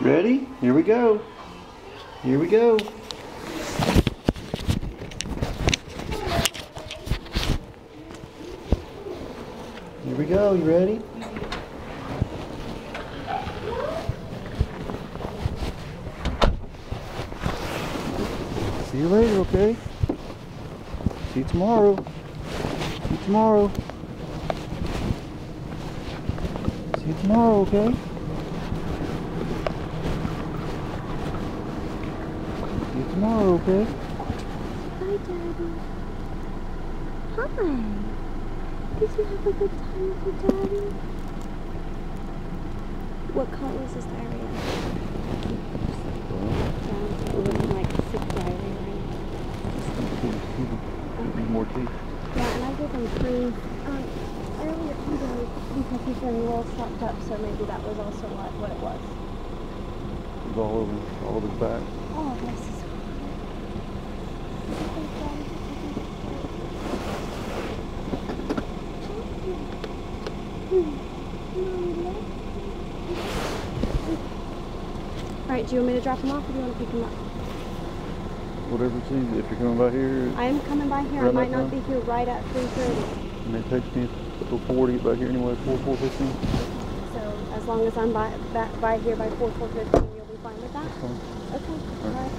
Ready? Here we go. Here we go. Here we go. You ready? See you later, okay? See you tomorrow. See you tomorrow. See you tomorrow, okay? See you tomorrow, okay? Hi, Daddy. Hi. Did you have a good time with your daddy? What color is this diarrhea? Looking like sick diarrhea right now. More teeth. Yeah, and I gave him cream earlier today because he's been a little stopped up, so maybe that was also what it was. It's all over his back. Oh, this is Alright, do you want me to drop him off or do you want to pick him up? Whatever's easy. If you're coming by here. I am coming by here. I might not be here right at 3:30. And it takes me till 4 to get back here anyway, 4:15. So as long as I'm by here by 4:15, you'll be fine with that? That's fine. Okay. All right.